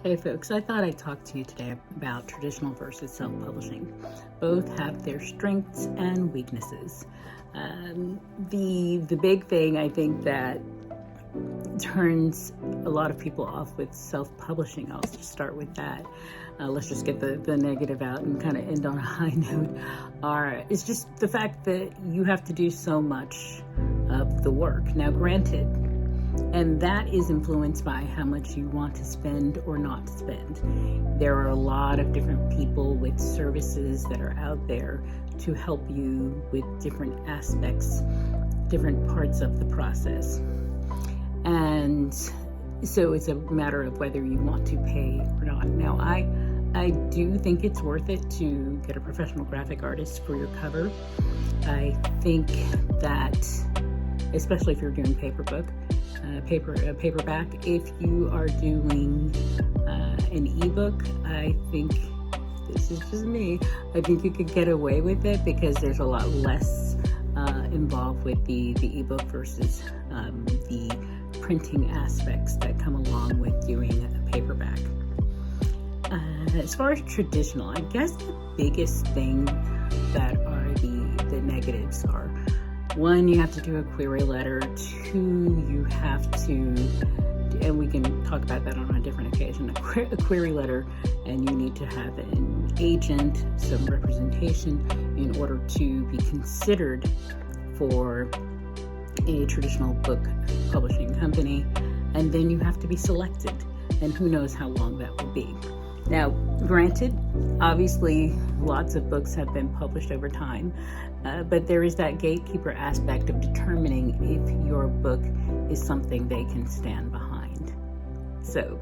Hey folks, I thought I'd talk to you today about traditional versus self-publishing. Both have their strengths and weaknesses. The big thing I think that turns a lot of people off with self-publishing, I'll just start with that. Let's just get the negative out and kind of end on a high note. It's just the fact that you have to do so much of the work. Now granted, and that is influenced by how much you want to spend or not spend. There are a lot of different people with services that are out there to help you with different aspects, different parts of the process. And so it's a matter of whether you want to pay or not. Now, I do think it's worth it to get a professional graphic artist for your cover. I think that, especially if you're doing paperback, if you are doing an ebook, I think, this is just me, I think you could get away with it because there's a lot less involved with the ebook versus the printing aspects that come along with doing a paperback. As far as traditional, I guess the biggest thing that are the negatives are: one, you have to do a query letter. Two, you have to, and we can talk about that on a different occasion, a query letter, and you need to have an agent, some representation in order to be considered for a traditional book publishing company. And then you have to be selected, and who knows how long that will be. Now, granted, obviously lots of books have been published over time, but there is that gatekeeper aspect of determining if your book is something they can stand behind. So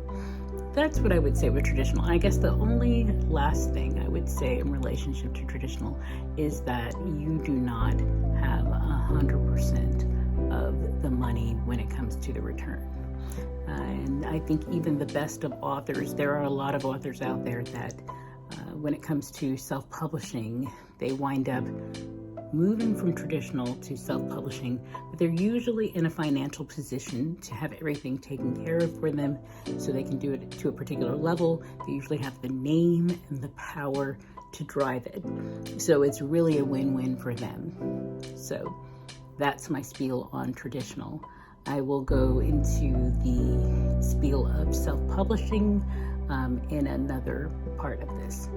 that's what I would say with traditional. I guess the only last thing I would say in relationship to traditional is that you do not have 100% of the money when it comes to the return. And I think even the best of authors, there are a lot of authors out there that when it comes to self-publishing, they wind up moving from traditional to self-publishing, but they're usually in a financial position to have everything taken care of for them so they can do it to a particular level. They usually have the name and the power to drive it. So it's really a win-win for them. So that's my spiel on traditional. I will go into the spiel of self-publishing in another part of this.